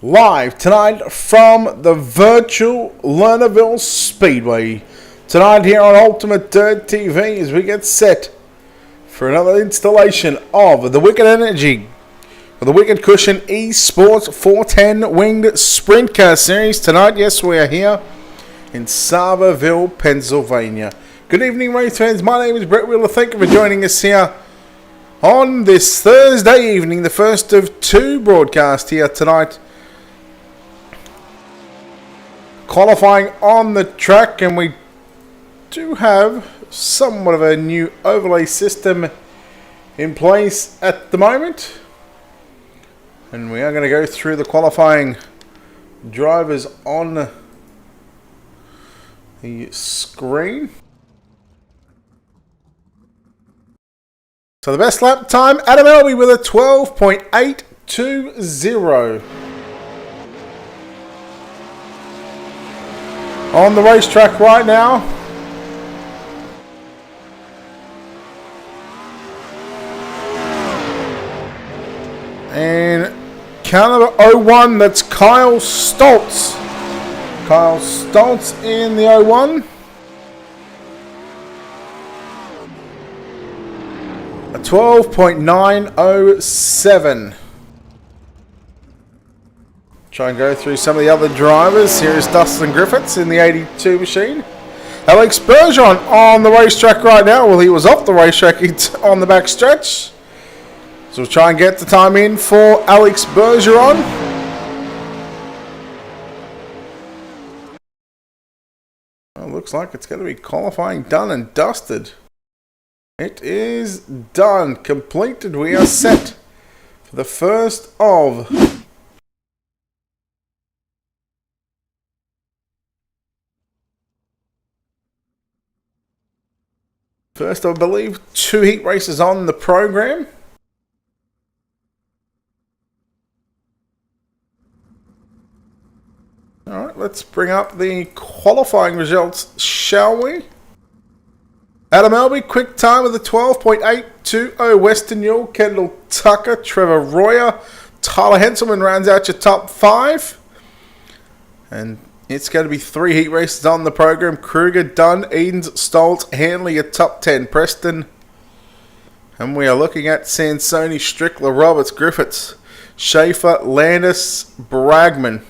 Live tonight from the virtual Lernerville Speedway. Tonight here on Ultimate Dirt TV as we get set for another installation of the Wicked Energy for the Wicked Cushion Esports 410 Winged Sprint Car Series. Tonight, yes, we are here in Lernerville, Pennsylvania. Good evening, race fans. My name is Brett Wheeler. Thank you for joining us here on this Thursday evening, the first of two broadcasts here tonight. Qualifying on the track, and we do have somewhat of a new overlay system in place at the moment. And we are going to go through the qualifying drivers on the screen. So the best lap time, Adam Elby with a 12.820. On the racetrack right now. And car number 01, that's Kyle Stoltz. Kyle Stoltz in the 01. A 12.907. Try and go through some of the other drivers. Here is Dustin Griffiths in the 82 machine. Alex Bergeron on the racetrack right now. Well, he was off the racetrack on the back stretch. So we'll try and get the time in for Alex Bergeron. Well, looks like it's going to be qualifying done and dusted. It is done. Completed. We are set for the first of... First, I believe, 2 heat races on the program. Alright, let's bring up the qualifying results, shall we? Adam Elby, quick time with a 12.820. Weston Yule, Kendall Tucker, Trevor Royer, Tyler Henselman rounds out your top 5. And it's going to be 3 heat races on the program. Kruger, Dunn, Edens, Stoltz, Hanley, your top 10. Preston. And we are looking at Sansoni, Strickler, Roberts, Griffiths, Schaefer, Landis, Bragman.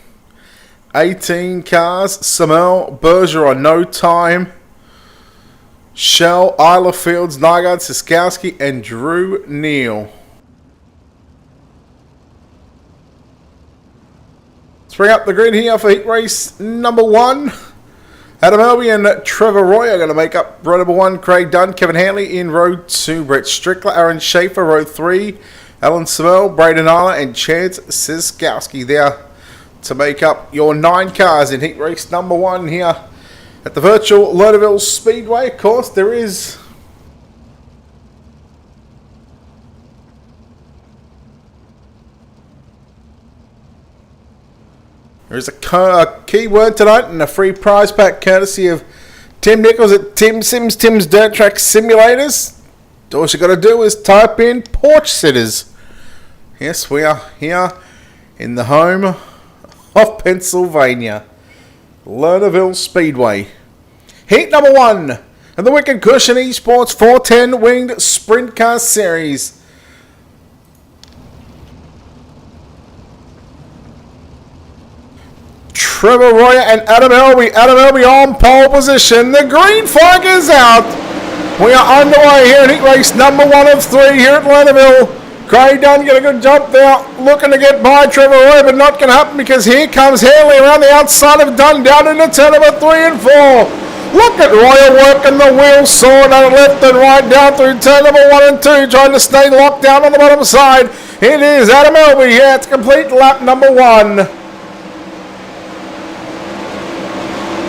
18 cars. Samel, Bergeron, No Time. Shell, Isla Fields, Nygaard, Siskowski, and Drew Neal. Let's bring up the grid here for heat race number 1. Adam Elby and Trevor Roy are going to make up row number 1. Craig Dunn, Kevin Hanley in row 2. Brett Strickler, Aaron Schaefer, row 3. Alan Samel, Braden Isla, and Chance Siskowski there to make up your 9 cars in heat race number 1 here at the virtual Lernerville Speedway. Of course, there is... There's a key word tonight and a free prize pack courtesy of Tim Nichols at Tim Sims, Tim's Dirt Track Simulators. All you got to do is type in porch sitters. Yes, we are here in the home of Pennsylvania, Lernerville Speedway. Heat number 1 of the Wicked Cushion Esports 410 Winged Sprint Car Series. Trevor Royer and Adam Elby. Adam Elby on pole position. The green flag is out. We are underway here in heat race number 1 of 3 here at Lernerville. Craig Dunn get a good jump there, looking to get by Trevor Royer, but not going to happen because here comes Hanley around the outside of Dunn down into turn number 3 and 4. Look at Royer working the wheel saw down left and right down through turn number 1 and 2, trying to stay locked down on the bottom side. It is Adam Elby here to complete lap number 1.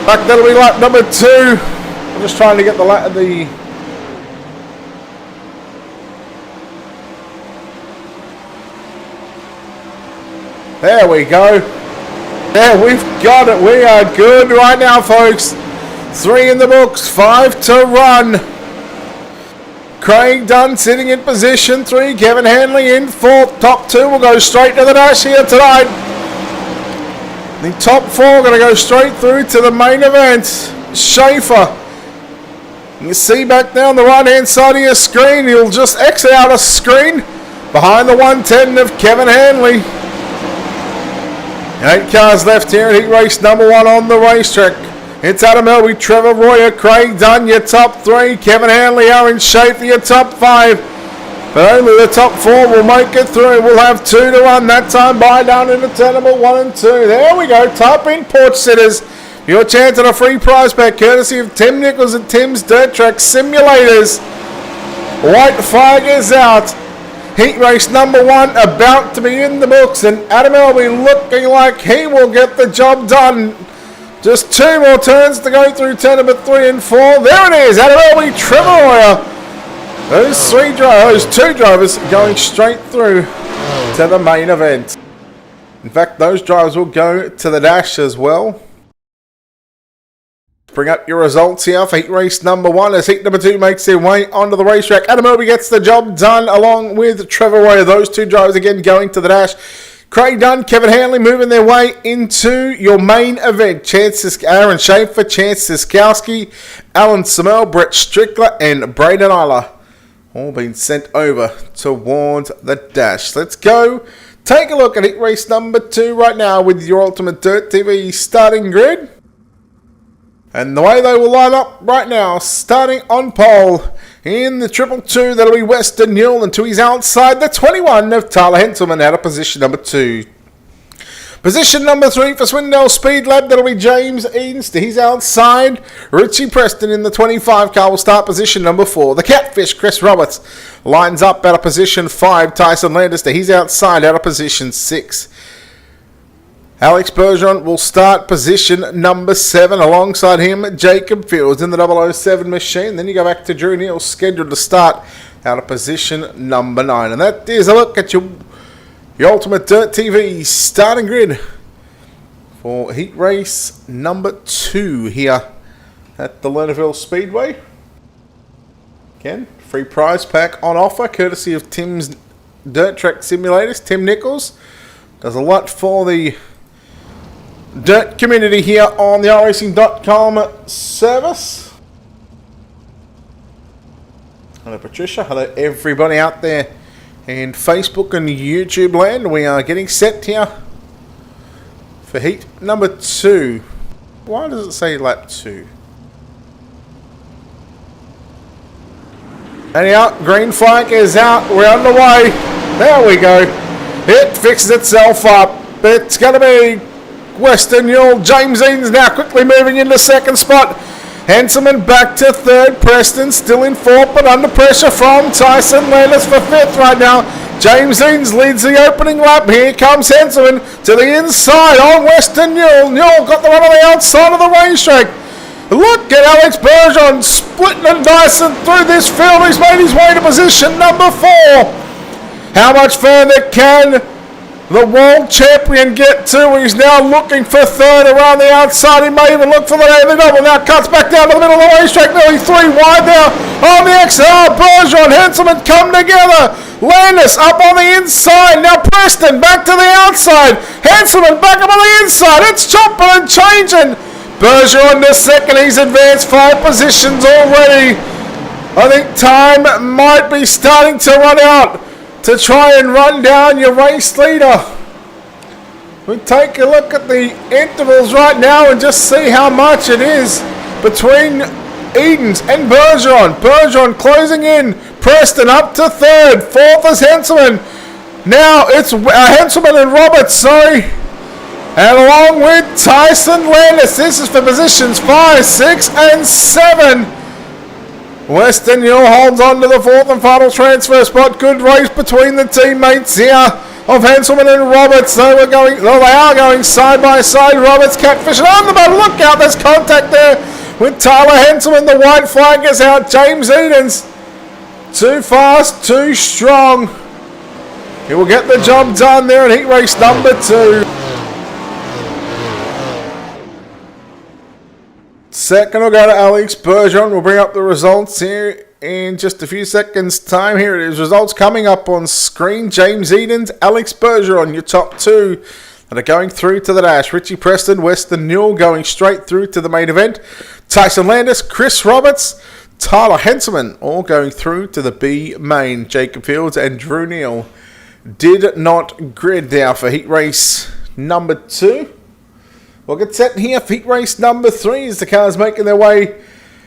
Back, that'll be lap number 2. I'm just trying to get the lap of the... There we go. There, we've got it. We are good right now, folks. 3 in the books, 5 to run. Craig Dunn sitting in position 3. Kevin Hanley in 4th. Top 2 will go straight to the dash here tonight. The top four going to go straight through to the main event. Schaefer. You see back there on the right hand side of your screen, he'll just exit out of screen behind the 110 of Kevin Hanley. 8 cars left here in heat race number 1 on the racetrack. It's Adam Elby, Trevor Royer, Craig Dunn, your top 3. Kevin Hanley, Aaron Schaefer, your top 5. But only the top 4 will make it through. We'll have 2 to 1 that time by down into turn number 1 and 2. There we go. Type in Porch Sitters. Your chance at a free prize pack courtesy of Tim Nichols and Tim's Dirt Track Simulators. White flag is out. Heat race number 1 about to be in the books, and Adam Elby looking like he will get the job done. Just 2 more turns to go through turn number 3 and 4. There it is, Adam Elby, Trevor Royer. Those 2 drivers going straight through to the main event. In fact, those drivers will go to the dash as well. Bring up your results here for heat race number 1 as heat number 2 makes their way onto the racetrack. Adam Elby gets the job done along with Trevor Royer. Those 2 drivers again going to the dash. Craig Dunn, Kevin Hanley moving their way into your main event. Aaron Schaefer, Chance Siskowski, Alan Samel, Brett Strickler, and Braden Eiler. All being sent over towards the dash. Let's go take a look at heat race number 2 right now with your Ultimate Dirt TV starting grid. And the way they will line up right now, starting on pole in the 222, that'll be Weston Newell until he's outside the 21 of Tyler Henselman out of position number 2. Position number 3 for Swindell Speed Lab, that'll be James Edens. He's outside. Richie Preston in the 25 car will start position number 4. The Catfish, Chris Roberts, lines up out of position 5. Tyson Lancaster, he's outside out of position 6. Alex Bergeron will start position number 7. Alongside him, Jacob Fields in the 007 machine. Then you go back to Drew Neal, scheduled to start out of position number 9. And that is a look at your Ultimate Dirt TV starting grid for heat race number 2 here at the Lernerville Speedway. Again, free prize pack on offer courtesy of Tim's Dirt Track Simulators. Tim Nichols does a lot for the dirt community here on the iRacing.com service. Hello Patricia, hello everybody out there in Facebook and YouTube land. We are getting set here for heat number 2. Why does it say lap 2? Anyhow, green flag is out, we're underway. There we go. It fixes itself up. It's going to be Weston Newell. James Edens now quickly moving into 2nd spot. Henselman back to 3rd. Preston still in 4th, but under pressure from Tyson Landis for 5th right now. James Edens leads the opening lap. Here comes Henselman to the inside on Weston Newell. Newell got the one on the outside of the racetrack. Look at Alex Bergeron splitting and dicing through this field. He's made his way to position number 4. How much further can the world champion get to? He's now looking for 3rd around the outside. He may even look for the daily double. Now cuts back down to the middle of the racetrack. Nearly 3 wide now on the exit. Oh, Bergeron, Henselman come together. Landis up on the inside. Now Preston back to the outside. Henselman back up on the inside. It's chopping and changing. Bergeron to 2nd. He's advanced 5 positions already. I think time might be starting to run out to try and run down your race leader. We take a look at the intervals right now and just see how much it is between Edens and Bergeron. Bergeron closing in. Preston up to 3rd. 4th is Henselman. Now it's Henselman and Roberts, sorry. And along with Tyson Landis. This is for positions 5, 6, and 7. Weston Newell holds on to the 4th and final transfer spot. Good race between the teammates here of Henselman and Roberts. They are going side by side. Roberts catfishing on the boat. Look out, there's contact there with Tyler Henselman. The white flag is out. James Edens, too fast, too strong. He will get the job done there in heat race number 2. Second will go to Alex Bergeron. We'll bring up the results here in just a few seconds' time. Here it is. Results coming up on screen. James Edens, Alex Bergeron, your top 2. And are going through to the dash. Richie Preston, Western Newell going straight through to the main event. Tyson Landis, Chris Roberts, Tyler Henselman all going through to the B main. Jacob Fields and Drew Neal did not grid now for heat race number 2. We'll get set here for heat race number 3 as the cars making their way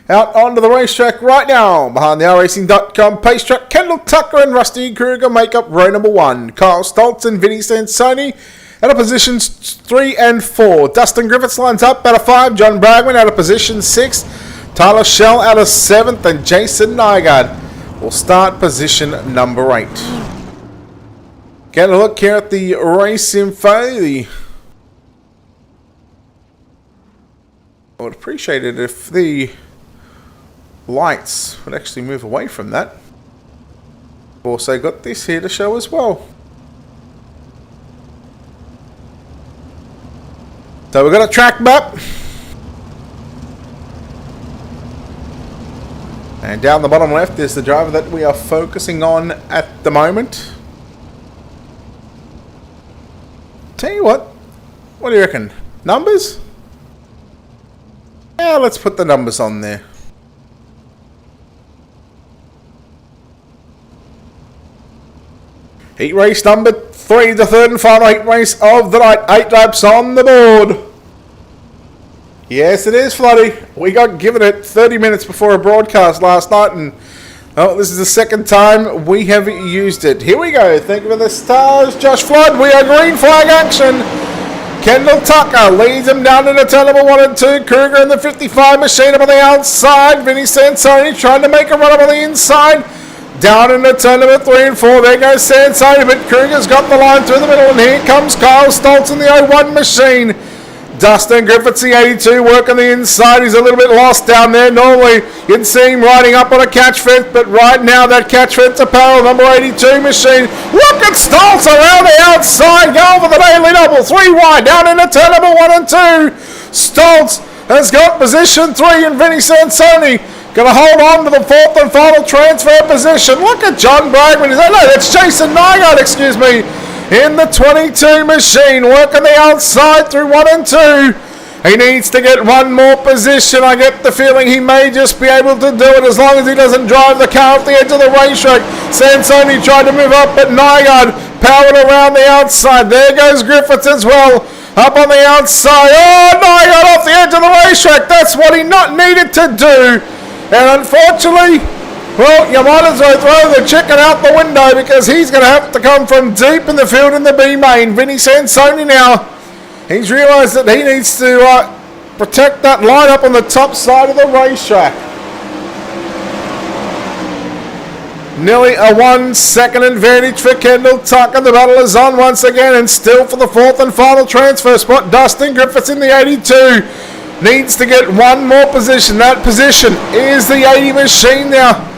out onto the racetrack right now. Behind the iRacing.com pace track, Kendall Tucker and Rusty Kruger make up row number 1. Kyle Stoltz and Vinny Sansoni out of positions 3 and 4. Dustin Griffiths lines up out of 5. John Bragman out of position 6. Tyler Schell out of 7th. And Jason Nygaard will start position number 8. Get a look here at the race info. I would appreciate it if the lights would actually move away from that. Also got this here to show as well. So we've got a track map. And down the bottom left is the driver that we are focusing on at the moment. Tell you what do you reckon? Numbers? Yeah, let's put the numbers on there. Heat race number 3, the third and final heat race of the night. 8 laps on the board. Yes, it is, Floody. We got given it 30 minutes before a broadcast last night, and this is the second time we have used it. Here we go. Thank you for the stars, Josh Flood. We are green flag action. Kendall Tucker leads him down into turn number 1 and 2. Kruger in the 55 machine up on the outside. Vinny Sansoni trying to make a run up on the inside. Down into turn number 3 and 4. There goes Sansoni, but Kruger's got the line through the middle, and here comes Kyle Stoltz in the 01 machine. Dustin Griffiths, the 82, working the inside. He's a little bit lost down there. Normally, you'd see him riding up on a catch fence, but right now, that catch fence apparel, number 82 machine. Look at Stoltz around the outside, going for the daily double. 3 wide, down into turn number 1 and 2. Stoltz has got position 3, and Vinny Sansoni going to hold on to the 4th and final transfer position. Look at John Bragman. No, that's Jason Nygaard, excuse me. In the 22 machine, working the outside through 1 and 2. He needs to get one more position. I get the feeling he may just be able to do it as long as he doesn't drive the car off the edge of the racetrack. Sansoni tried to move up, but Nygaard powered around the outside. There goes Griffiths as well. Up on the outside. Oh, Nygaard off the edge of the racetrack. That's what he not needed to do. And unfortunately, well, you might as well throw the chicken out the window because he's going to have to come from deep in the field in the B main. Vinny Sansoni now, he's realised that he needs to protect that line up on the top side of the racetrack. Nearly a 1 second advantage for Kendall Tucker. The battle is on once again, and still for the 4th and final transfer spot. Dustin Griffiths in the 82 needs to get one more position. That position is the 80 machine now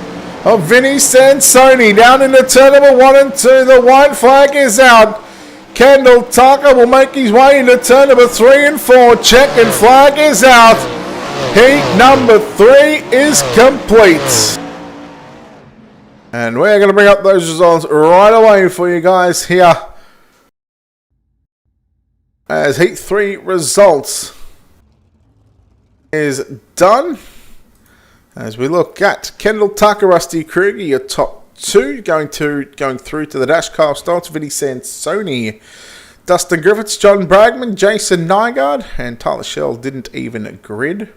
of Vinny Sansoni. Down into turn number 1 and 2. The white flag is out. Kendall Tucker will make his way into turn number 3 and 4. Checkered flag is out. Heat number 3 is complete. And we're going to bring up those results right away for you guys here. As Heat 3 results is done. As we look at Kendall Tucker, Rusty Kruger, your top 2, going through to the dash. Kyle Stoltz, Vinny Sansoni, Dustin Griffiths, John Bragman, Jason Nygaard, and Tyler Schell didn't even grid.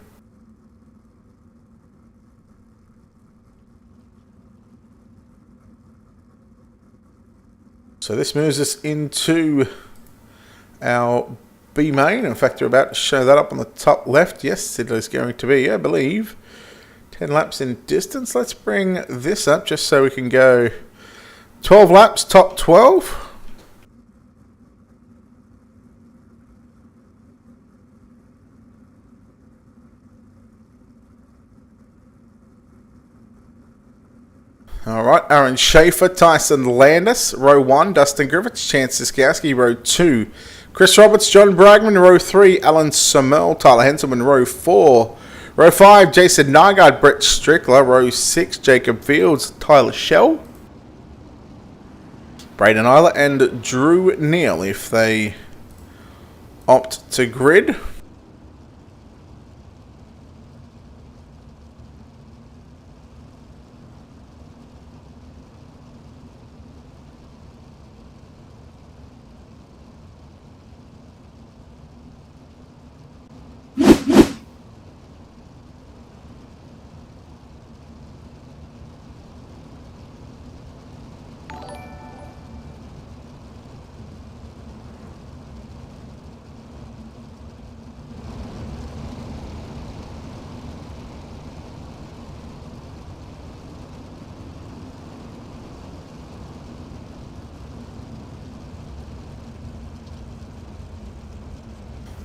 So this moves us into our B main. In fact, we're about to show that up on the top left. Yes, it is going to be, I believe, 10 laps in distance. Let's bring this up just so we can go 12 laps, top 12. All right, Aaron Schaefer, Tyson Landis, row 1, Dustin Griffiths, Chance Siskowski, row 2, Chris Roberts, John Bragman, row 3, Alan Somel, Tyler Henselman, row 4, row 5, Jason Nygaard, Brett Strickler, row 6, Jacob Fields, Tyler Schell, Braden Eiler, and Drew Neal if they opt to grid.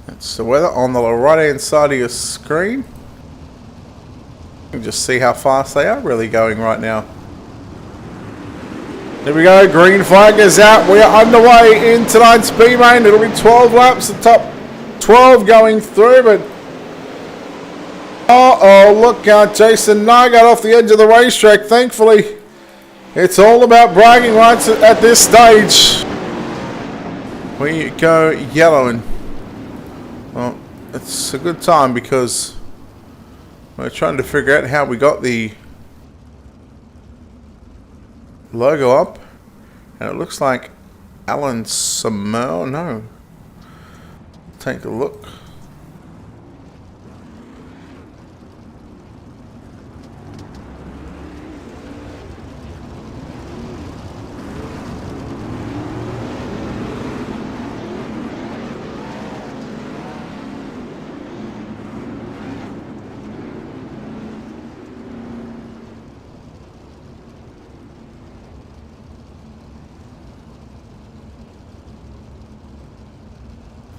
That's the weather on the right hand side of your screen. You can just see how fast they are really going right now. There we go, green flag is out. We are underway in tonight's B main. It'll be 12 laps, the top 12 going through, but oh, look out, Jason Nygaard off the edge of the racetrack. Thankfully, it's all about bragging rights at this stage. We go yellow, and well, it's a good time because we're trying to figure out how we got the logo up, and it looks like Alan Samel. No, take a look.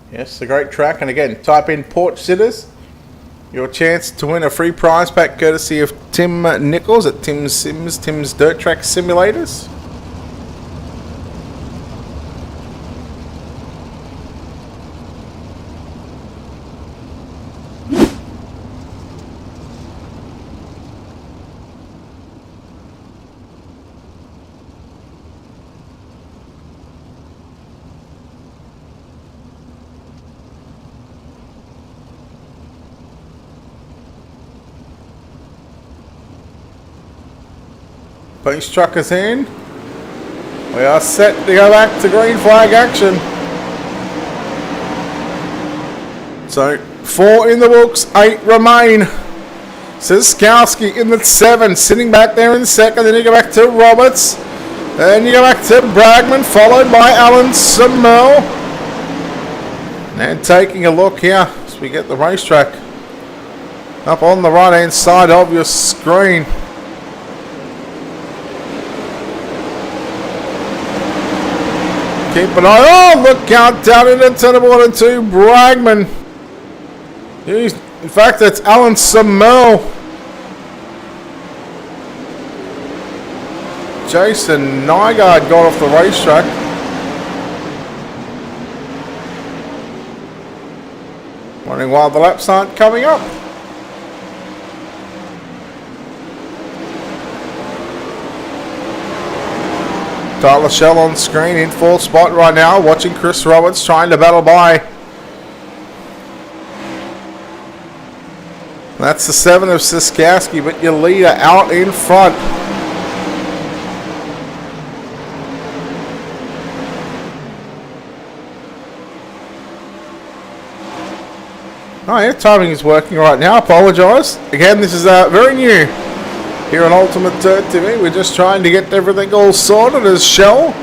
Yes, a great track, and again, type in Porch Sitters. Your chance to win a free prize pack courtesy of Tim Nichols at Tim's Dirt Track Simulators. Pace truckers in. We are set to go back to green flag action. So 4 in the books, 8 remain. Siskowski in the 7, sitting back there in second. Then you go back to Roberts. Then you go back to Bragman, followed by Alan Samel. And taking a look here as we get the racetrack up on the right hand side of your screen. Keep an eye. Oh, look out down into turn one to Bragman. In fact, it's Alan Samel. Jason Nygaard got off the racetrack. Wondering why the laps aren't coming up. Tyler Shell on screen in 4th spot right now, watching Chris Roberts trying to battle by. That's the 7 of Siskowski, but your leader out in front. Oh yeah, timing is working right now. Apologise. Again, this is very new here on Ultimate Dirt TV. We're just trying to get everything all sorted as Shell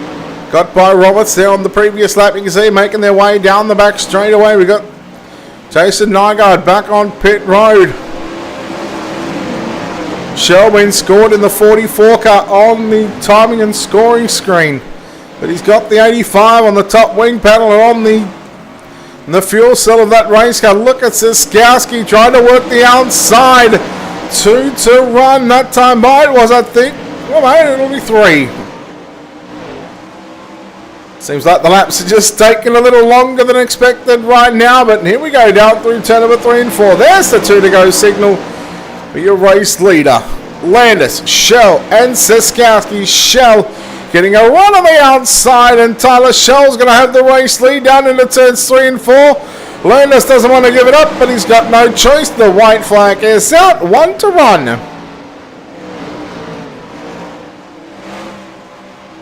got by Roberts there on the previous lap. You can see making their way down the back straight away. We got Jason Nygaard back on pit road. Shell being scored in the 44 car on the timing and scoring screen. But he's got the 85 on the top wing panel and on the fuel cell of that race car. Look at Siskowski trying to work the outside. 2 to run. That time by it was, I think, well, mate, it'll be 3. Seems like the laps are just taking a little longer than expected right now, but here we go down through turn number 3 and 4. There's the 2 to go signal for your race leader. Landis, Shell, and Siskowski. Shell getting a run on the outside, and Tyler Shell's going to have the race lead down into turns 3 and 4. Landis doesn't want to give it up, but he's got no choice. The white flag is out. 1 to run.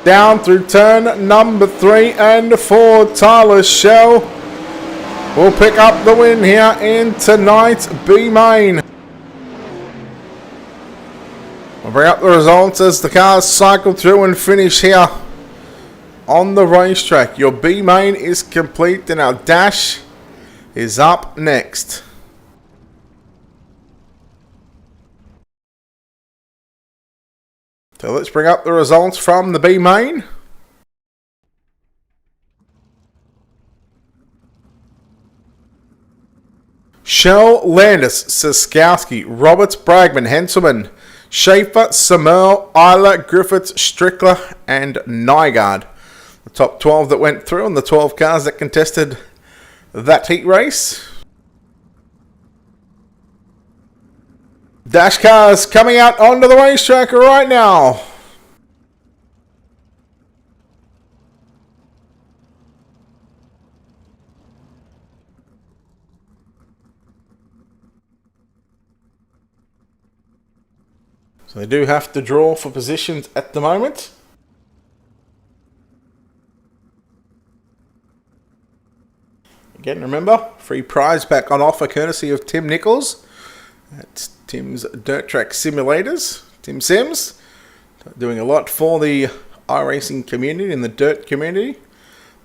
Down through turn number 3 and 4. Tyler Shell will pick up the win here in tonight's B main. We'll bring up the results as the cars cycle through and finish here on the racetrack. Your B main is complete and our dash is up next. So let's bring up the results from the B main. Shell, Landis, Siskowski, Roberts, Bragman, Henselman, Schaefer, Samel, Isla, Griffiths, Strickler, and Nygaard. The top 12 that went through and the 12 cars that contested that heat race. Dash cars coming out onto the racetrack right now. So they do have to draw for positions at the moment. Again, remember, free prize pack on offer courtesy of Tim Nichols. That's Tim's Dirt Track Simulators. Tim Sims. Doing a lot for the iRacing community and the dirt community.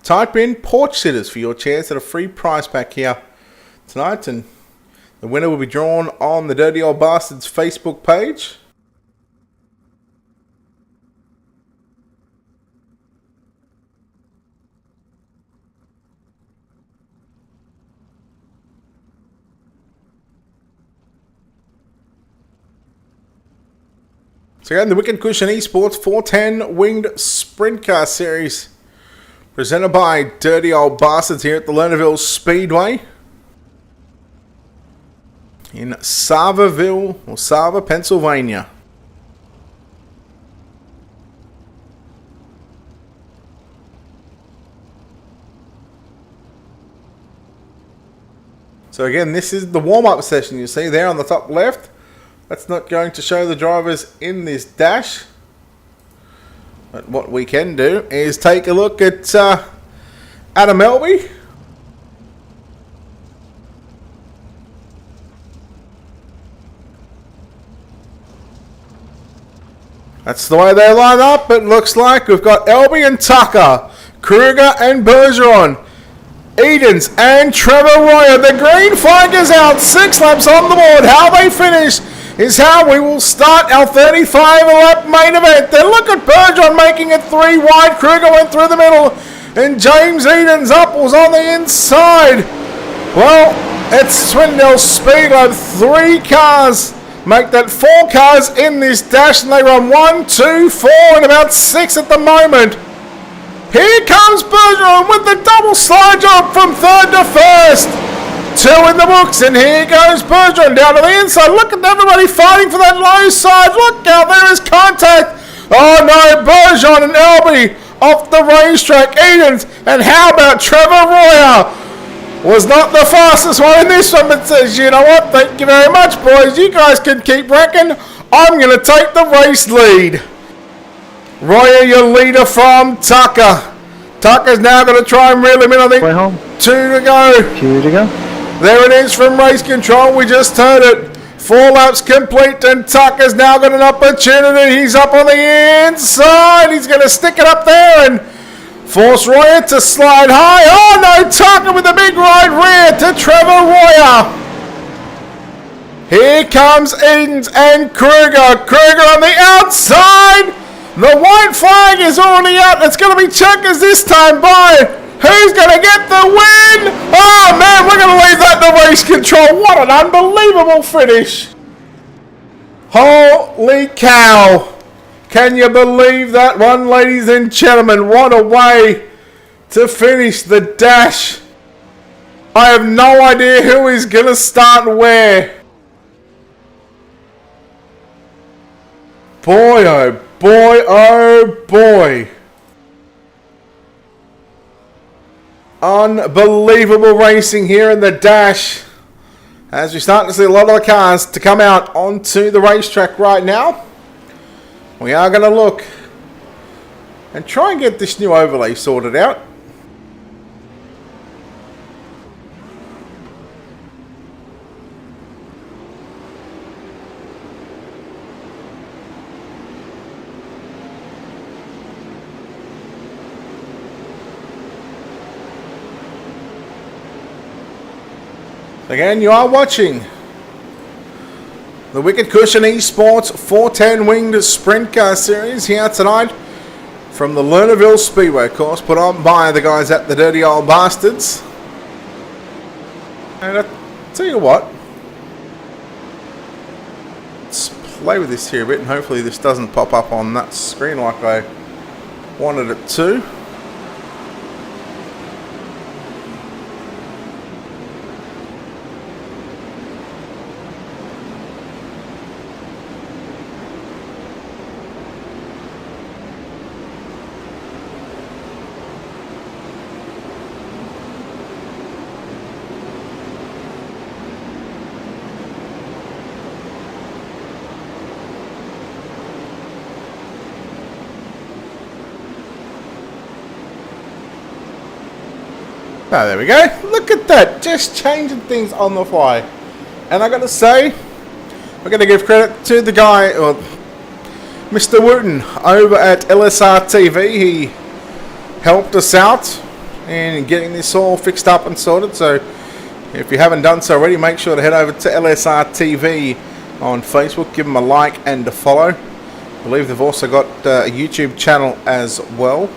Type in porch sitters for your chance at a free prize pack here tonight. And the winner will be drawn on the Dirty Old Bastards Facebook page. So again, the Wicked Cushion Esports 410 Winged Sprint Car Series, presented by Dirty Old Bastards here at the Lernerville Speedway in Sarverville, or Sarver, Pennsylvania. So again, this is the warm-up session you see there on the top left. That's not going to show the drivers in this dash. But what we can do is take a look at Adam Elby. That's the way they line up. It looks like we've got Elby and Tucker, Kruger and Bergeron, Edens and Trevor Royer. The green flag is out. 6 laps on the board. How they finish is how we will start our 35-lap main event. Then look at Bergeron making it 3 wide. Kruger went through the middle. And James Edens up was on the inside. Well, it's Swindell Speedway. 3 cars make that 4 cars in this dash. And they run 1, 2, 4 and about 6 at the moment. Here comes Bergeron with the double slide job from 3rd to 1st. 2 in the books, and here goes Bergeron down to the inside. Look at everybody fighting for that low side. Look out, there is contact. Oh no, Bergeron and Elby off the racetrack. Edens, and how about Trevor Royer? Was not the fastest one in this one, but says, you know what, thank you very much, boys. You guys can keep wrecking. I'm going to take the race lead. Royer, your leader from Tucker. Tucker's now going to try and reel him in, I think. Way home. 2 to go. 2 to go. There it is from race control. We just heard it. 4 laps complete, and Tucker's now got an opportunity. He's up on the inside. He's going to stick it up there and force Royer to slide high. Oh no, Tucker with a big right rear to Trevor Royer. Here comes Edens and Kruger. Kruger on the outside. The white flag is already out. It's going to be checkers this time by. Who's going to get the win? Oh man, we're going to leave that to race control. What an unbelievable finish. Holy cow. Can you believe that one, ladies and gentlemen? What a way to finish the dash. I have no idea who is going to start where. Boy, oh boy, oh boy. Unbelievable racing here in the dash. As we start to see a lot of the cars to come out onto the racetrack right now. We are going to look and try and get this new overlay sorted out. Again, you are watching the Wicked Cushion Esports 410 Winged Sprint Car Series here tonight from the Lernerville Speedway course, put on by the guys at the Dirty Old Bastards. And I tell you what, let's play with this here a bit, and hopefully this doesn't pop up on that screen like I wanted it to. Oh, there we go. Look at that. Just changing things on the fly. And I got to say, we're going to give credit to the guy, or Mr. Wooten, over at LSR TV. He helped us out in getting this all fixed up and sorted. So if you haven't done so already, make sure to head over to LSR TV on Facebook. Give them a like and a follow. I believe they've also got a YouTube channel as well.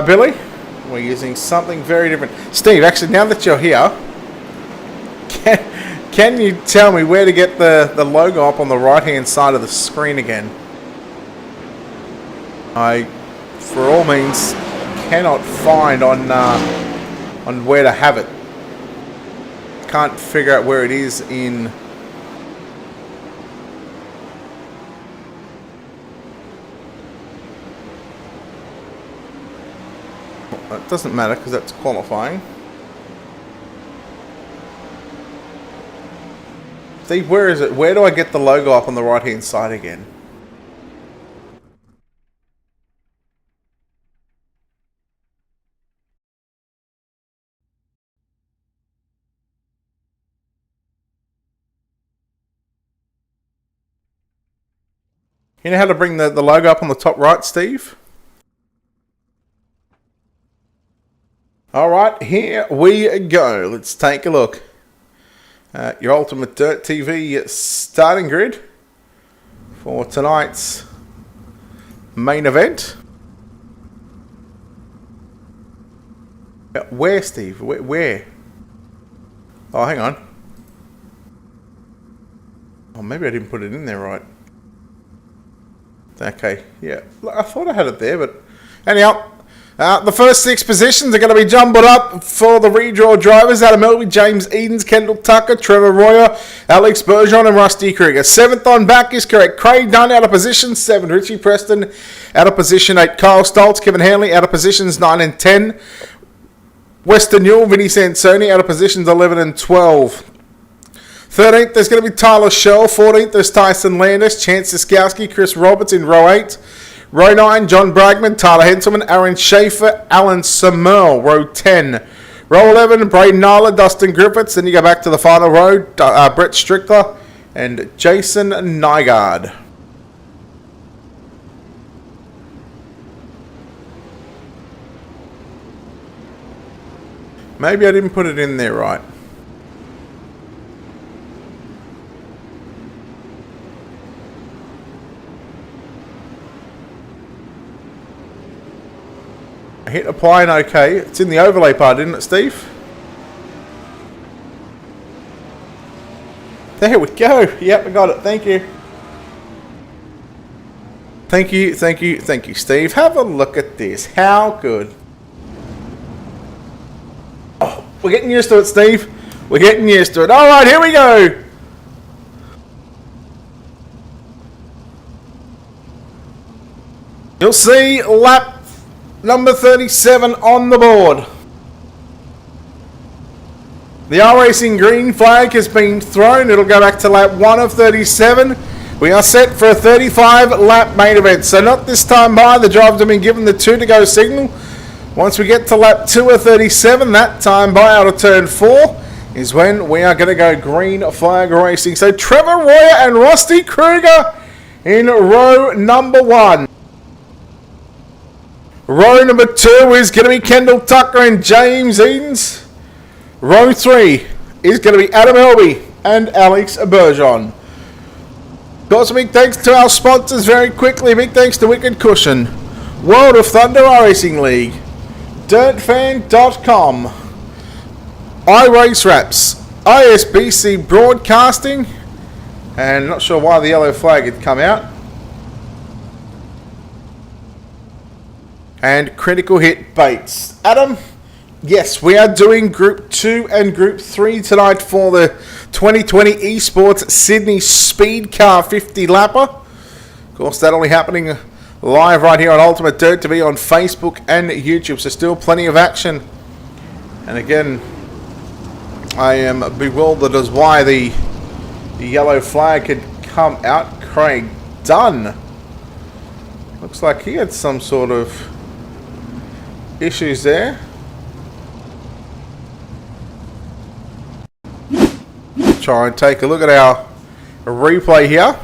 Billy? We're using something very different. Steve, actually, now that you're here, can you tell me where to get the logo up on the right-hand side of the screen again? I, for all means, cannot find on where to have it. Can't figure out where it is in... It doesn't matter because that's qualifying. Steve, where is it? Where do I get the logo up on the right hand side again? You know how to bring the logo up on the top right, Steve? Alright, here we go. Let's take a look. Your Ultimate Dirt TV starting grid for tonight's main event. Where, Steve? Where? Oh, hang on. Oh, maybe I didn't put it in there right. Okay, yeah. I thought I had it there, but anyhow. The first 6 positions are going to be jumbled up for the redraw drivers. Adam Elby, James Edens, Kendall Tucker, Trevor Royer, Alex Bergeron and Rusty Krieger. 7th on back is correct. Craig Dunn out of position 7. Richie Preston out of position 8. Kyle Stoltz, Kevin Hanley out of positions 9 and 10. Western Newell, Vinnie Sansoni out of positions 11 and 12. 13th, there's going to be Tyler Shell. 14th, there's Tyson Landis, Chance Siskowski, Chris Roberts in row 8. Row 9, John Bragman, Tyler Henselman, Aaron Schaefer, Alan Samuel. Row 10. Row 11, Braden Nyla, Dustin Griffiths. Then you go back to the final row, Brett Strickler and Jason Nygaard. Maybe I didn't put it in there right. I hit apply and OK. It's in the overlay part, isn't it, Steve? There we go. Yep, we got it. Thank you. Thank you, thank you, thank you, Steve. Have a look at this. How good. Oh, we're getting used to it, Steve. We're getting used to it. All right, here we go. You'll see lap number 37 on the board. The R-Racing green flag has been thrown. It'll go back to lap 1 of 37. We are set for a 35 lap main event. So not this time by. The drivers have been given the 2 to go signal. Once we get to lap 2 of 37, that time by out of turn 4 is when we are going to go green flag racing. So Trevor Royer and Rusty Kruger in row number 1. Row number 2 is going to be Kendall Tucker and James Edens. Row 3 is going to be Adam Elby and Alex Bergeron. Got some big thanks to our sponsors very quickly. Big thanks to Wicked Cushion, World of Thunder Racing League, DirtFan.com, iRace Wraps, ISBC Broadcasting, and not sure why the yellow flag had come out, and Critical Hit Baits. Adam, yes, we are doing Group 2 and Group 3 tonight for the 2020 Esports Sydney Speed Car 50 Lapper. Of course, that only happening live right here on Ultimate Dirt TV on Facebook and YouTube, so still plenty of action. And again, I am bewildered as why the yellow flag had come out. Craig Dunn. Looks like he had some sort of issues there. Try and take a look at our replay here.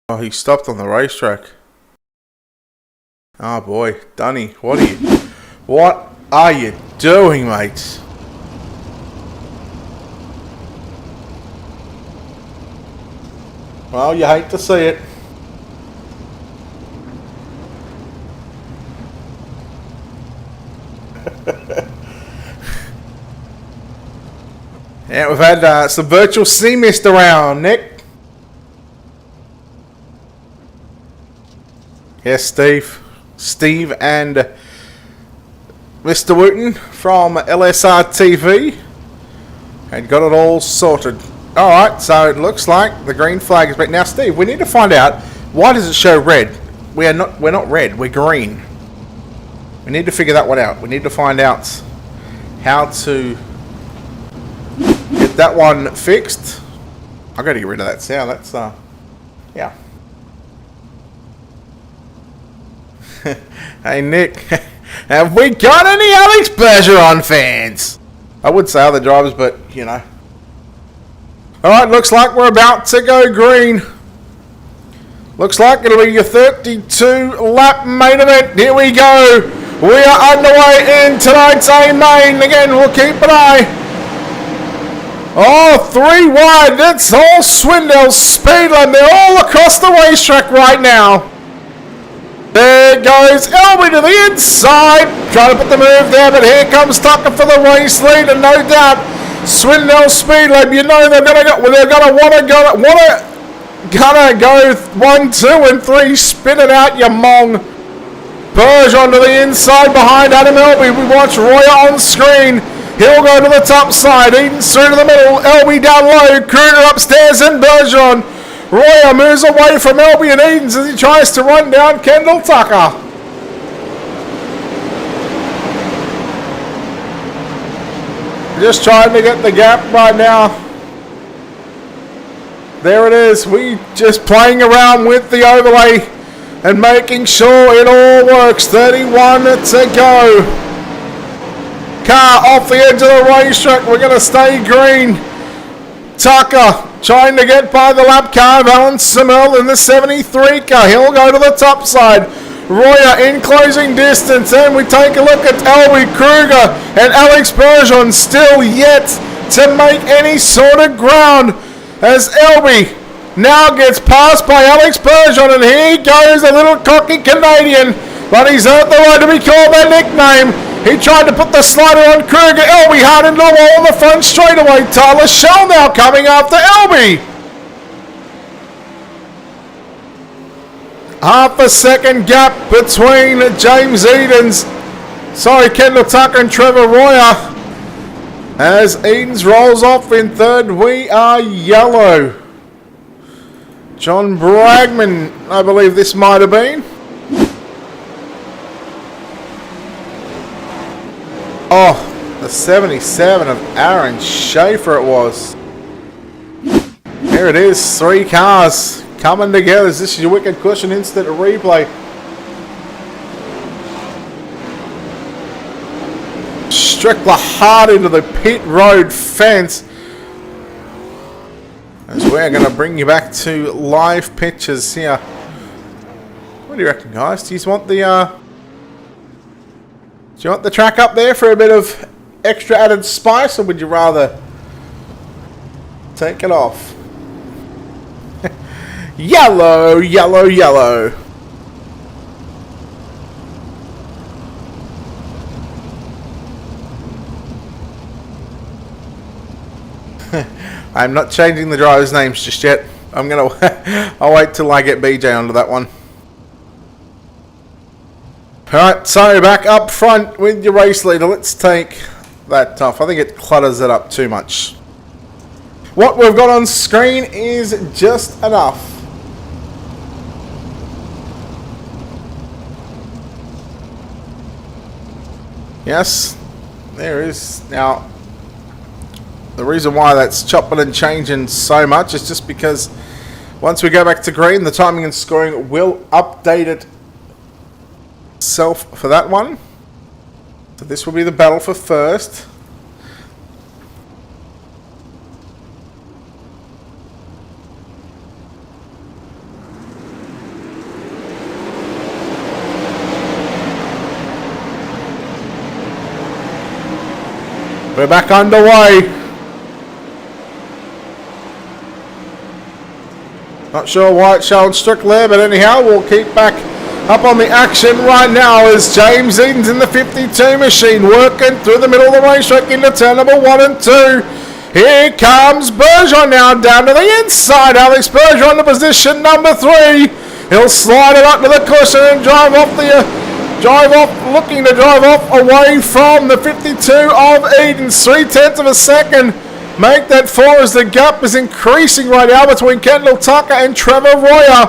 Oh, he stopped on the racetrack. Oh boy, Dunny, what are you doing, mates? Well, you hate to see it. Yeah, we've had some virtual sea mist around, Nick. Yes, Steve and Mr. Wooten from LSR TV had got it all sorted. Alright, so it looks like the green flag is back. Now, Steve, we need to find out, why does it show red? We're not red, we're green. We need to figure that one out. We need to find out how to get that one fixed. I've got to get rid of that sound. That's, yeah. Hey, Nick, have we got any Alex Bergeron fans? I would say other drivers, but, you know. Alright, looks like we're about to go green. Looks like it'll be your 32 lap main event. Here we go. We are underway in tonight's A main. Again, we'll keep an eye. Oh, 3 wide. That's all Swindell Speedland. They're all across the racetrack right now. There goes Elby to the inside. Trying to put the move there, but here comes Tucker for the race lead, and no doubt Swindell Speedland. You know they're gonna go 1, 2, and 3. Spin it out, you mong. Bergeron to the inside behind Adam Elby. We watch Royer on screen. He'll go to the top side. Edens through to the middle. Elby down low. Kruger upstairs and Bergeron. Royer moves away from Elby and Edens as he tries to run down Kendall Tucker. Just trying to get the gap right now. There it is. We just playing around with the overlay and making sure it all works. 31 to go. Car off the edge of the racetrack. We're going to stay green. Tucker trying to get by the lap car of Alan Samel in the 73 car. He'll go to the top side. Royer in closing distance. And we take a look at Elby, Kruger and Alex Bergeron still yet to make any sort of ground as Elby now gets passed by Alex Bergeron, and here goes a little cocky Canadian, but he's earned the right to be called that nickname. He tried to put the slider on Kruger. Elby hard into the wall on the front straightaway. Tyler Shell now coming after Elby. Half a second gap between James Edens, Kendall Tucker and Trevor Royer. As Edens rolls off in third, we are yellow. John Bragman, I believe this might have been. Oh, the 77 of Aaron Schaefer it was. Here it is, 3 cars coming together. This is your Wicked Cushion Instant Replay. Strickler hard into the pit road fence. As we're going to bring you back to live pictures here. What do you reckon, guys? Do you want the track up there for a bit of extra added spice, or would you rather take it off? Yellow, yellow, yellow. I'm not changing the drivers' names just yet. I'll wait till I get BJ onto that one. Alright, so back up front with your race leader. Let's take that off. I think it clutters it up too much. What we've got on screen is just enough. Yes, there is. Now, the reason why that's chopping and changing so much is just because once we go back to green, the timing and scoring will update itself for that one. So this will be the battle for first. We're back underway. Not sure why it's showing Strickler, but anyhow, we'll keep back up on the action right now as James Edens in the 52 machine working through the middle of the racetrack into turn number 1 and 2. Here comes Bergeron now down to the inside. Alex Bergeron to position number 3. He'll slide it up to the cushion and looking to drive off away from the 52 of Edens. 0.3 of a second. Make that 4 as the gap is increasing right now between Kendall Tucker and Trevor Royer.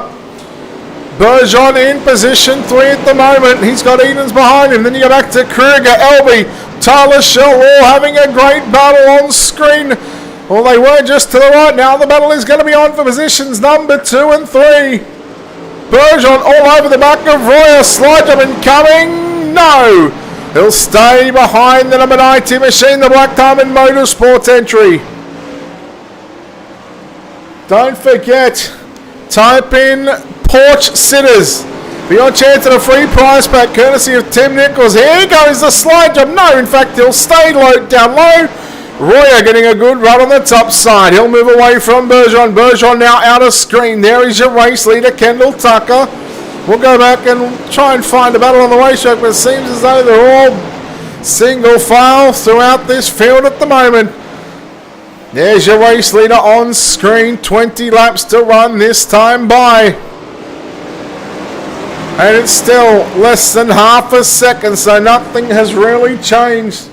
Bergeron in position 3 at the moment. He's got Edens behind him. Then you go back to Kruger, Elby, Tyler Shell, all having a great battle on screen. Well, they were just to the right. Now the battle is going to be on for positions number 2 and 3. Bergeron all over the back of Royer. Slide jump incoming. No. He'll stay behind the number 90 machine, the Black Diamond Motorsports entry. Don't forget, type in porch sitters for your chance at a free prize pack courtesy of Tim Nichols. Here goes the slide jump. No, in fact, he'll stay low, down low. Royer getting a good run on the top side. He'll move away from Bergeron. Bergeron now out of screen. There is your race leader, Kendall Tucker. We'll go back and try and find a battle on the racetrack, but it seems as though they're all single file throughout this field at the moment. There's your race leader on screen. 20 laps to run this time by. And it's still less than half a second, so nothing has really changed.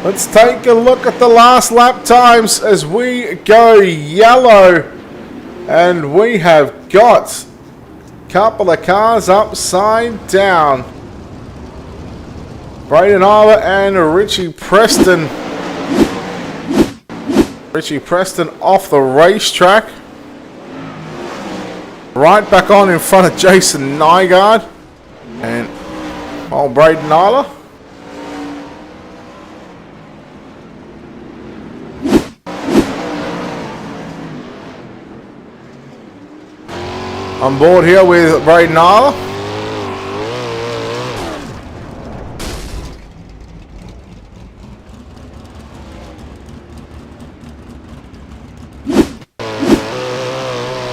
Let's take a look at the last lap times as we go yellow. And we have got couple of cars upside down. Braden Isla and Richie Preston. Richie Preston off the racetrack. Right back on in front of Jason Nygaard. And old Braden Isla. On board here with Braden Isla.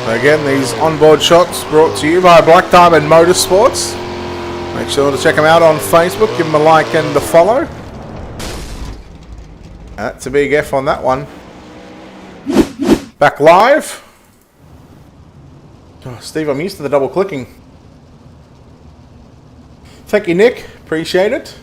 Again, these onboard shots brought to you by Black Diamond Motorsports. Make sure to check them out on Facebook. Give them a like and a follow. That's a big F on that one. Back live. Oh, Steve, I'm used to the double clicking. Thank you, Nick. Appreciate it.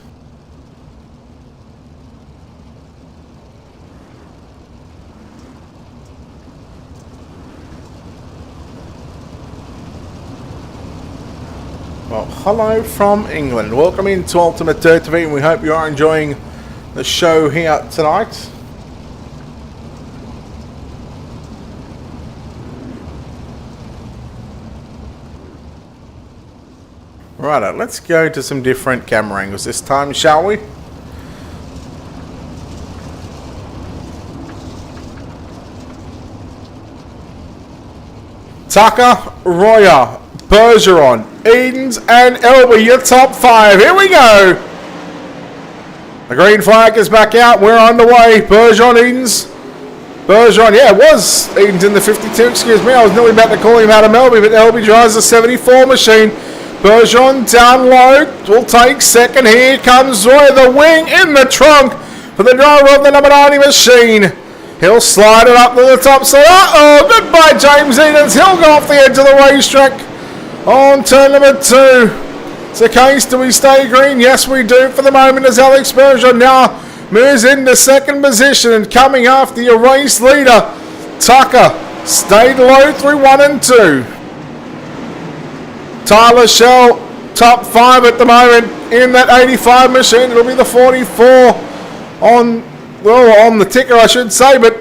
Well, hello from England. Welcome into Ultimate Dirt TV, and we hope you are enjoying the show here tonight. Righto, let's go to some different camera angles this time, shall we? Tucker, Royer, Bergeron, Edens, and Elby, your top five. Here we go. The green flag is back out. We're on the way. Bergeron, Edens. Bergeron, yeah, it was Edens in the 52. Excuse me, I was nearly about to call him Adam Elby, but Elby drives the 74 machine. Bergeron down low. Will take second. Here comes Royer, the wing in the trunk for the driver of the number 90 machine. He'll slide it up to the top side. Uh-oh, goodbye James Edens. He'll go off the edge of the racetrack on turn number 2. It's the case, do we stay green? Yes, we do for the moment, as Alex Bergeron now moves into second position, and coming after your race leader, Tucker, stayed low through 1 and 2. Tyler Shell, top 5 at the moment in that 85 machine. It'll be the 44 on the ticker, I should say, but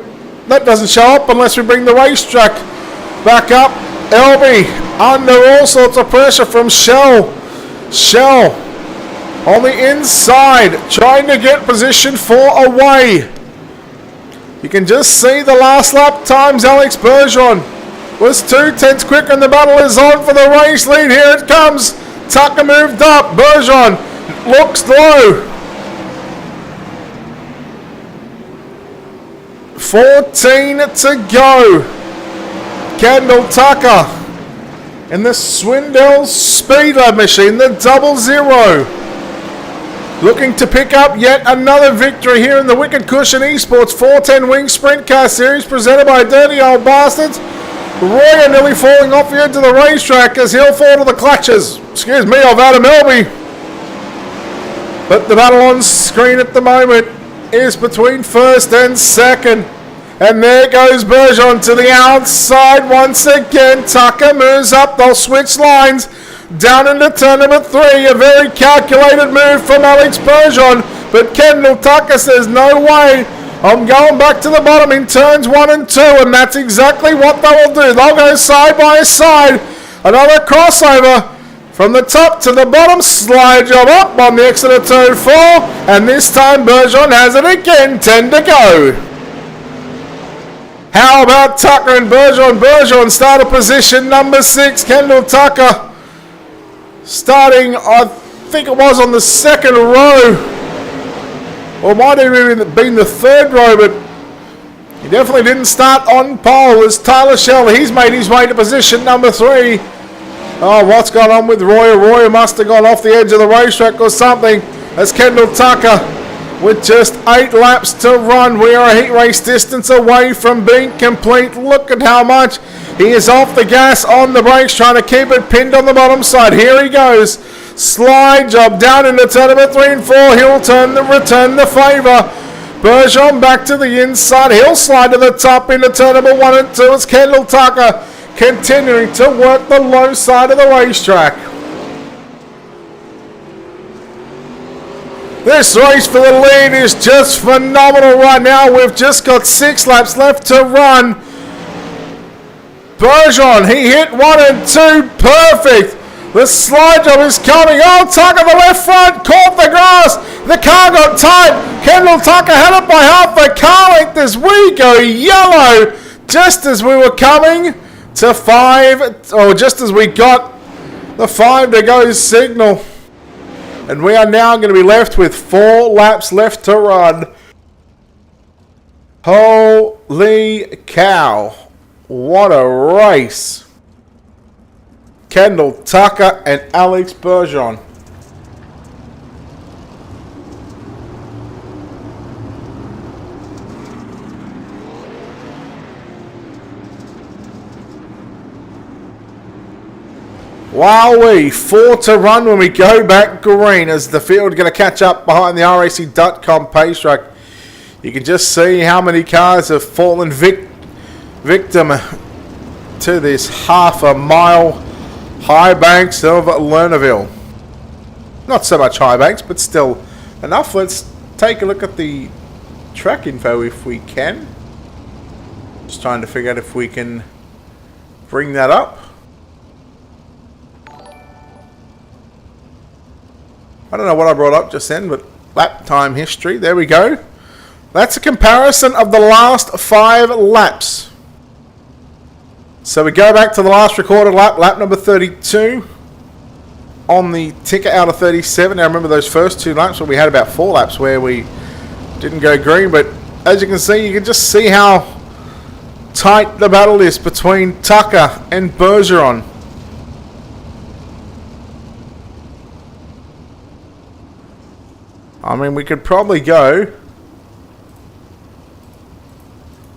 that doesn't show up unless we bring the racetrack back up. Elby under all sorts of pressure from Shell. Shell on the inside, trying to get position 4 away. You can just see the last lap times. Alex Bergeron was 2/10 quicker, and the battle is on for the race lead. Here it comes. Tucker moved up. Bergeron looks low. 14 to go. Kendall Tucker in the Swindell Speedlab machine, the 00. Looking to pick up yet another victory here in the Wicked Cushion Esports 410 Wing Sprint Car Series presented by Dirty Old Bastards. Royer nearly falling off the edge of the racetrack as he'll fall to the clutches, of Adam Elby. But the battle on screen at the moment is between first and second. And there goes Bergeron to the outside once again. Tucker moves up. They'll switch lines down into turn number 3. A very calculated move from Alex Bergeron. But Kendall Tucker says, no way. I'm going back to the bottom in turns 1 and 2. And that's exactly what they will do. They'll go side by side. Another crossover from the top to the bottom. Slide job up on the exit of turn 4. And this time Bergeron has it again. 10 to go. How about Tucker and Bergeron? Bergeron started position number 6. Kendall Tucker starting, I think it was on the 2nd row. Or might have even been the 3rd row, but he definitely didn't start on pole as Tyler Shell. He's made his way to position number 3. Oh, what's gone on with Royer? Royer must have gone off the edge of the racetrack or something as Kendall Tucker, with just 8 laps to run, we are a heat race distance away from being complete. Look at how much he is off the gas on the brakes, trying to keep it pinned on the bottom side. Here he goes. Slide job down into turn number 3 and 4. He'll return the favour. Bergeron back to the inside. He'll slide to the top into turn number 1 and 2. It's Kendall Tucker continuing to work the low side of the racetrack. This race for the lead is just phenomenal right now. We've just got 6 laps left to run. Bergeron, he hit 1 and 2. Perfect. The slide job is coming. Oh, Tucker, the left front, caught the grass. The car got tight. Kendall Tucker had it by half a car length as we go yellow. Just as we were coming to 5, or just as we got the 5 to go signal. And we are now going to be left with 4 laps left to run. Holy cow. What a race. Kendall Tucker and Alex Bergeron. Wowee, 4 to run when we go back green as the field going to catch up behind the RAC.com pace track. You can just see how many cars have fallen victim to this half a mile High Banks of Lernerville. Not so much High Banks, but still enough. Let's take a look at the track info if we can. Just trying to figure out if we can bring that up. I don't know what I brought up just then, but lap time history. There we go. That's a comparison of the last 5 laps. So we go back to the last recorded lap, lap number 32. On the ticker out of 37. Now remember those first 2 laps where we had about 4 laps where we didn't go green. But as you can see, you can just see how tight the battle is between Tucker and Bergeron. I mean, we could probably go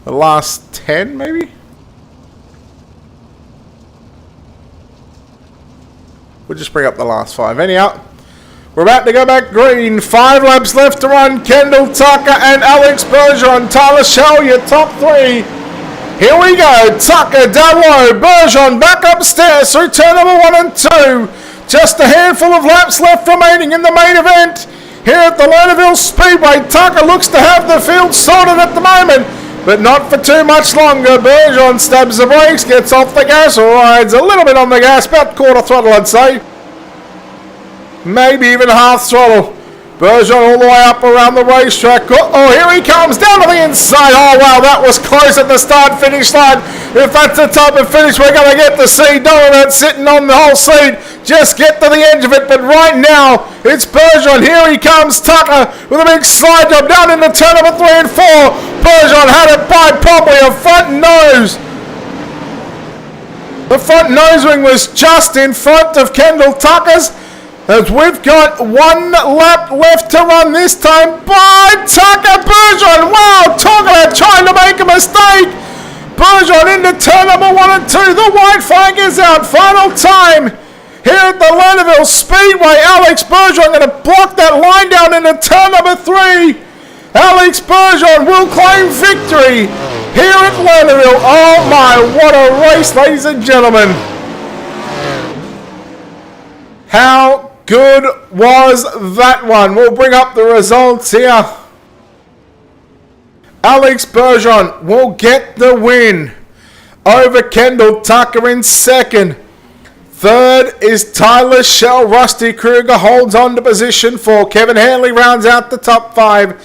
the last 10 maybe? We'll just bring up the last 5. Anyhow, we're about to go back green. 5 laps left to run. Kendall Tucker and Alex Bergeron. Tyler Shell, your top 3. Here we go. Tucker down low. Bergeron back upstairs through turn number 1 and 2. Just a handful of laps left remaining in the main event. Here at the Lernerville Speedway, Tucker looks to have the field sorted at the moment, but not for too much longer. Bergeron stabs the brakes, gets off the gas, rides a little bit on the gas, about quarter throttle I'd say. Maybe even half throttle. Bergeron all the way up around the racetrack. Oh, here he comes, down to the inside. Oh, wow, that was close at the start-finish line. If that's the type of finish we're going to get to see, don't worry about sitting on the whole seat. Just get to the edge of it. But right now, it's Bergeron. Here he comes, Tucker, with a big slide job down into turn number 3 and 4. Bergeron had it by probably a front nose. The front nose wing was just in front of Kendall Tucker's. As we've got 1 lap left to run this time by Tucker. Bergeron, wow, talk about trying to make a mistake. Bergeron into turn number 1 and 2. The white flag is out. Final time here at the Lernerville Speedway. Alex Bergeron going to block that line down into turn number 3. Alex Bergeron will claim victory here at Lernerville. Oh my, what a race, ladies and gentlemen. How good was that one? We'll bring up the results here. Alex Bergeron will get the win over Kendall Tucker in second. Third is Tyler Shell. Rusty Kruger holds on to position 4. Kevin Hanley rounds out the top 5.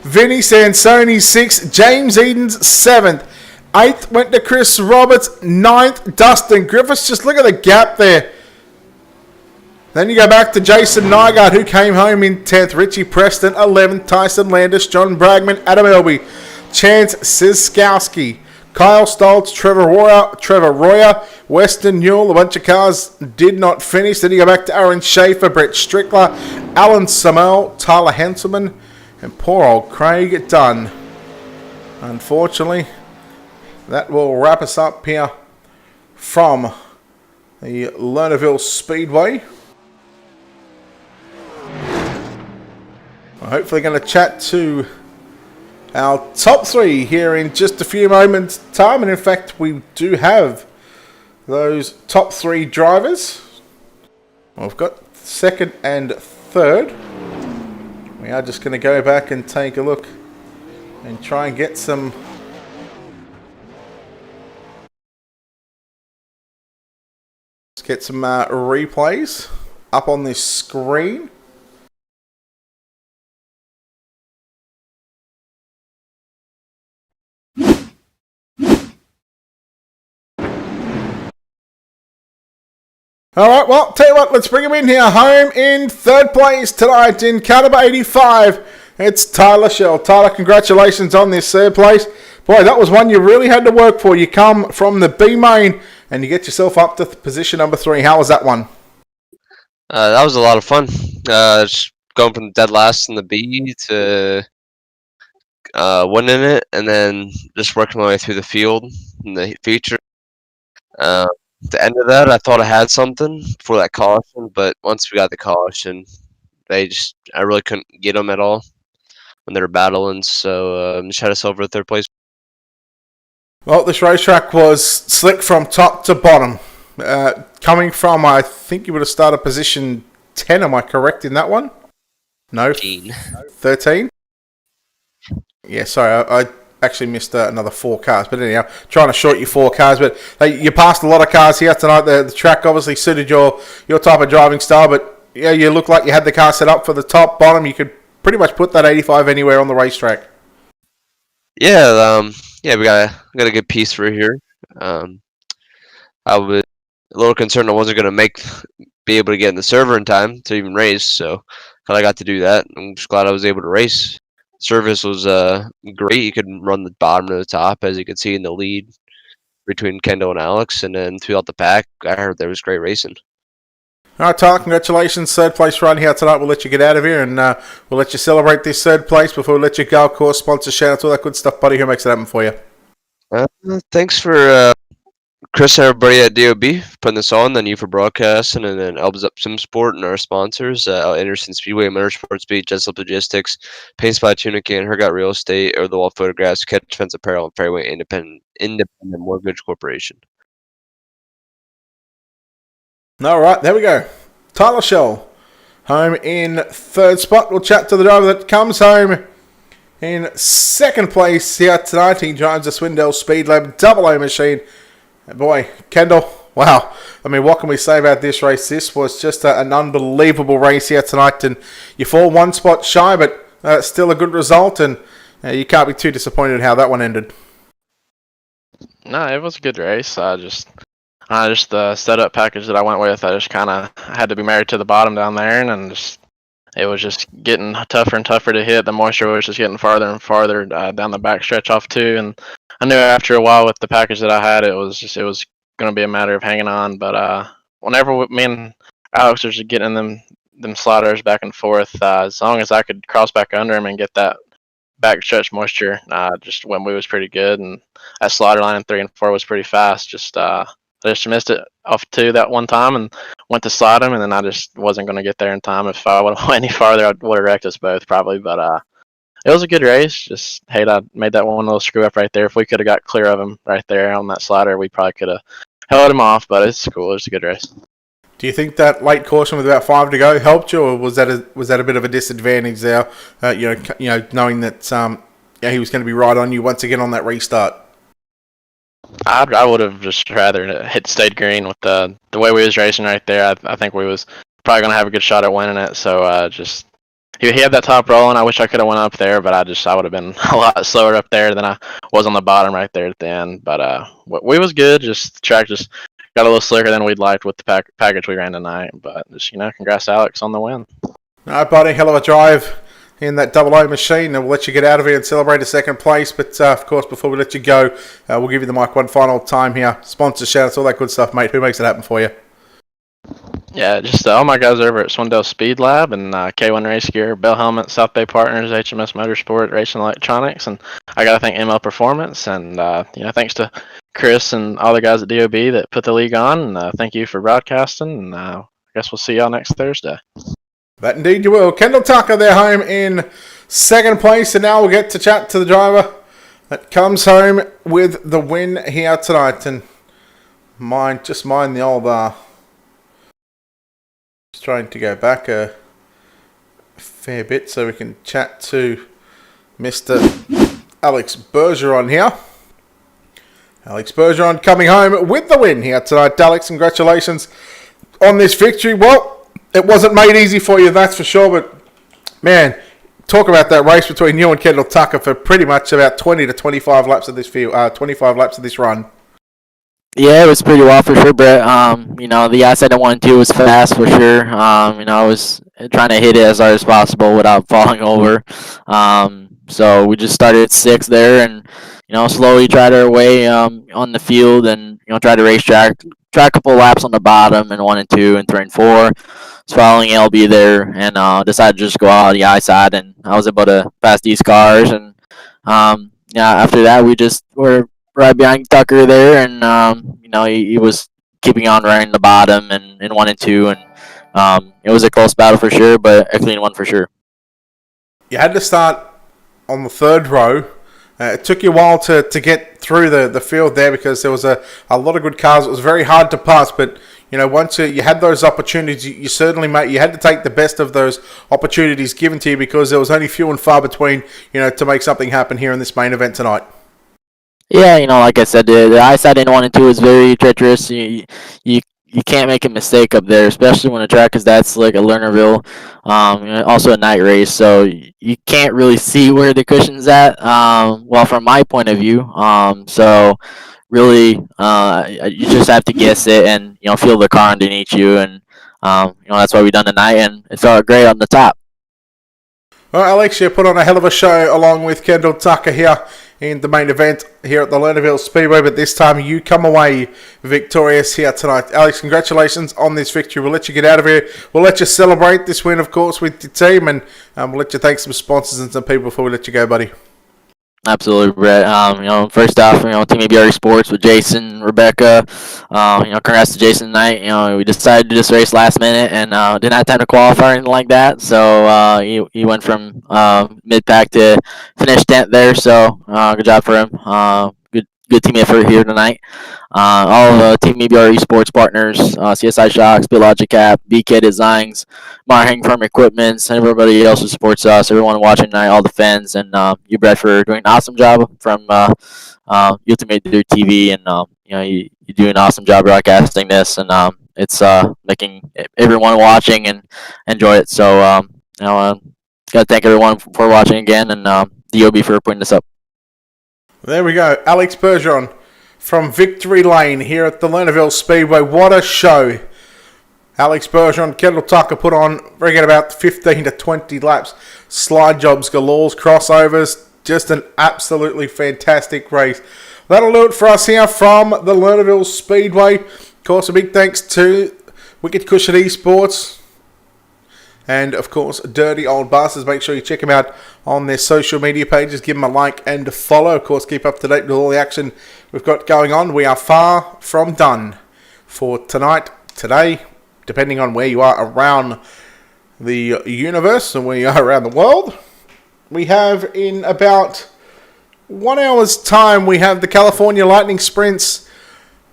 Vinny Sansoni 6th. James Eden's 7th. 8th went to Chris Roberts. 9th, Dustin Griffiths. Just look at the gap there. Then you go back to Jason Nygaard, who came home in 10th. Richie Preston, 11th. Tyson Landis, John Bragman, Adam Elby, Chance Siskowski, Kyle Stoltz, Trevor Royer, Weston Newell. A bunch of cars did not finish. Then you go back to Aaron Schaefer, Brett Strickler, Alan Samel, Tyler Henselman, and poor old Craig Dunn. Unfortunately, that will wrap us up here from the Lernerville Speedway. We're hopefully going to chat to our top 3 here in just a few moments' time. And in fact, we do have those top 3 drivers. We've got 2nd and 3rd. We are just going to go back and take a look and try and get some replays up on this screen. Alright, well, tell you what, let's bring him in here. Home in 3rd place tonight in car number 85. It's Tyler Shell. Tyler, congratulations on this 3rd place. Boy, that was one you really had to work for. You come from the B main and you get yourself up to position number 3. How was that one? That was a lot of fun. Just going from dead last in the B to winning it, and then just working my way through the field in the feature. At the end of that, I thought I had something for that caution, but once we got the caution, I really couldn't get them at all when they were battling, so just had us over to 3rd place. Well, this racetrack was slick from top to bottom. Coming from, I think you would have started position 10. Am I correct in that one? No, 13. Yeah, sorry, I actually missed another 4 cars. But anyhow, trying to short you 4 cars. But you passed a lot of cars here tonight. The track obviously suited your type of driving style. But yeah, you look like you had the car set up for the top, bottom. You could pretty much put that 85 anywhere on the racetrack. Yeah, we got a good piece for here. I was a little concerned I wasn't gonna be able to get in the server in time to even race, so glad I got to do that. I'm just glad I was able to race. Service was great. You could run the bottom to the top, as you can see in the lead between Kendall and Alex, and then throughout the pack, I heard there was great racing. All right, Tyler, congratulations. Third place run here tonight. We'll let you get out of here, and we'll let you celebrate this third place before we let you go. Of course, sponsor, shout-outs, all that good stuff, buddy. Who makes it happen for you? Thanks for Chris and everybody at DOB for putting this on, then you for broadcasting, and then Elbs Up Sim Sport and our sponsors, Anderson Speedway, Motorsports Beat, Jessup Logistics, Paint Spot Tunic, and Hergot Real Estate, or the Wall Photographs, Catch Defense Apparel, and Fairway Independent Mortgage Corporation. All right, there we go. Tyler Shell, home in third spot. We'll chat to the driver that comes home in second place here tonight. He drives the Swindell Speed Lab Double O machine. Boy, Kendall, wow. I mean, what can we say about this race? This was just an unbelievable race here tonight. And you fall 1 spot shy, but still a good result. And you can't be too disappointed how that one ended. No, it was a good race. Just the setup package that I went with, I just kind of had to be married to the bottom down there. And it was just getting tougher and tougher to hit. The moisture was just getting farther and farther down the back stretch off too. And I knew after a while with the package that I had, it was going to be a matter of hanging on. But whenever me and Alex was getting them sliders back and forth, as long as I could cross back under him and get that back stretch moisture, just when we was pretty good. And that slider line in 3 and 4 was pretty fast. I just missed it off 2 that one time and went to slide him, and then I just wasn't going to get there in time. If I would have went any farther, I would have wrecked us both probably. But it was a good race. Just hate I made that one little screw up right there. If we could have got clear of him right there on that slider, we probably could have held him off. But it's cool. It's a good race. Do you think that late caution with about 5 to go helped you, or was that a bit of a disadvantage there? Knowing that he was going to be right on you once again on that restart. I would have just rather stayed green with the way we was racing right there. I think we was probably gonna have a good shot at winning it. So he had that top rolling. I wish I could have went up there, but I would have been a lot slower up there than I was on the bottom right there at the end. But we was good. Just the track just got a little slicker than we'd liked with the package we ran tonight. But just congrats Alex on the win. All right, buddy, hell of a drive in that double O machine, and we'll let you get out of here and celebrate a second place. But of course, before we let you go, we'll give you the mic one final time here. Sponsor shout-outs, all that good stuff, mate. Who makes it happen for you? Yeah, just all my guys over at Swindell Speed Lab and K1 Race Gear, Bell Helmet, South Bay Partners, HMS Motorsport, Racing Electronics, and I got to thank ML Performance, and thanks to Chris and all the guys at DOB that put the league on, and thank you for broadcasting, and I guess we'll see y'all next Thursday. That indeed you will. Kendall Tucker, they're home in second place, and now we'll get to chat to the driver that comes home with the win here tonight. And mind the old just trying to go back a fair bit so we can chat to Mr. Alex Bergeron here. Alex Bergeron coming home with the win here tonight. Alex, congratulations on this victory. Well, it wasn't made easy for you, that's for sure, but man, talk about that race between you and Kendall Tucker for pretty much about 20 to 25 laps of this 25 laps of this run. Yeah, it was pretty well for sure, Brett. The outside I wanted to was fast for sure. I was trying to hit it as hard as possible without falling over. So we just started at 6 there and, slowly tried our way on the field and, tried to racetrack. Try a couple laps on the bottom and 1 and 2 and 3 and 4. Was following LB there and decided to just go out on the outside, and I was able to pass these cars. And after that we just were right behind Tucker there, and he was keeping on running the bottom and 1 and 2, and it was a close battle for sure, but a clean one for sure. You had to start on the third row It took you a while to get through the field there because there was a lot of good cars. It was very hard to pass, but once you had those opportunities, you certainly you had to take the best of those opportunities given to you because there was only few and far between, to make something happen here in this main event tonight. Yeah, like I said, the eyesight in 1 and 2 is very treacherous. You can't make a mistake up there, especially when the track is that slick at Lernerville. Also a night race, so you can't really see where the cushion's at. Well, from my point of view, so really, you just have to guess it and feel the car underneath you, and that's what we done tonight, and it felt great on the top. Well, Alex, you put on a hell of a show along with Kendall Tucker here in the main event here at the Lernerville Speedway, but this time you come away victorious here tonight. Alex, congratulations on this victory. We'll let you get out of here. We'll let you celebrate this win, of course, with your team, and we'll let you thank some sponsors and some people before we let you go, buddy. Absolutely, Brett. First off, Team ABRE Sports with Jason, Rebecca. Congrats to Jason tonight. We decided to do this race last minute and didn't have time to qualify or anything like that. So he went from mid-pack to finish 10th there. So good job for him. Good team effort here tonight. All of Team ABRE Sports partners, CSI Shocks, BitLogic Cap, BK Designs, Marhang Farm Equipments, and everybody else who supports us, everyone watching tonight, all the fans, and you, Brett, for doing an awesome job from Ultimate Dirt TV, and you do an awesome job broadcasting this, and it's making everyone watching and enjoy it. So gotta thank everyone for watching again, and DOB for putting this up. There we go. Alex Bergeron from Victory Lane here at the Lernerville Speedway. What a show. Alex Bergeron, Kendall Tucker put on, reckon, about 15 to 20 laps. Slide jobs, galores, crossovers. Just an absolutely fantastic race. That'll do it for us here from the Lernerville Speedway. Of course, a big thanks to Wicked Cushion Esports. And, of course, Dirty Old Bastards. Make sure you check them out on their social media pages. Give them a like and a follow. Of course, keep up to date with all the action we've got going on. We are far from done for tonight, today, depending on where you are around the universe and where you are around the world. We have, in about 1 hour's time, we have the California Lightning Sprints.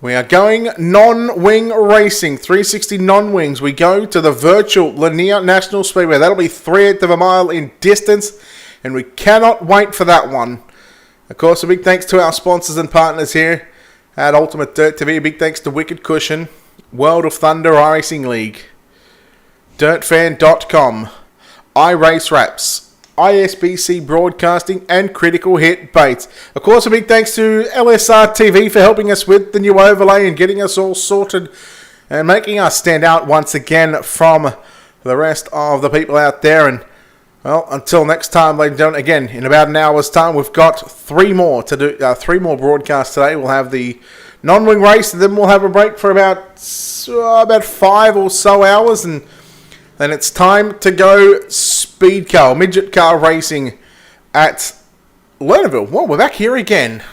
We are going non-wing racing, 360 non-wings. We go to the virtual Lanier National Speedway. That'll be 3/8 of a mile in distance, and we cannot wait for that one. Of course, a big thanks to our sponsors and partners here at Ultimate Dirt TV. A big thanks to Wicked Cushion, World of Thunder iRacing League, DirtFan.com, iRace Wraps, ISBC Broadcasting, and Critical Hit Baits. Of course, a big thanks to LSR TV for helping us with the new overlay and getting us all sorted and making us stand out once again from the rest of the people out there. And, well, until next time, ladies and gentlemen, again, in about an hour's time, we've got three more to do. 3 more broadcasts today. We'll have the non-wing race, and then we'll have a break for about 5 or so hours, and then it's time to go speed car, midget car racing at Lernerville. Well, we're back here again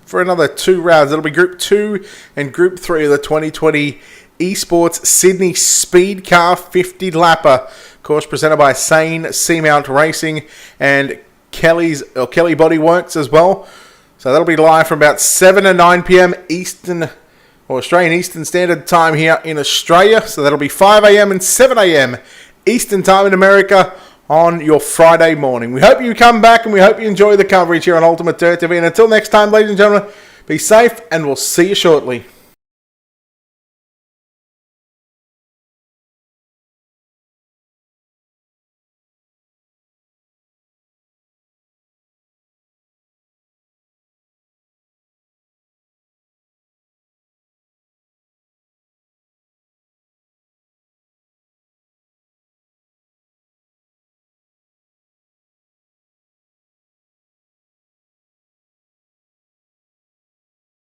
for another 2 rounds. It'll be Group 2 and Group 3 of the 2020 Esports Sydney Speed Car 50 Lapper. Of course, presented by Sane Seamount Racing and Kelly Body Works as well. So that'll be live from about 7 to 9 p.m. Eastern or Australian Eastern Standard Time here in Australia. So that'll be 5 a.m. and 7 a.m. Eastern Time in America on your Friday morning. We hope you come back and we hope you enjoy the coverage here on Ultimate Dirt TV. And until next time, ladies and gentlemen, be safe and we'll see you shortly.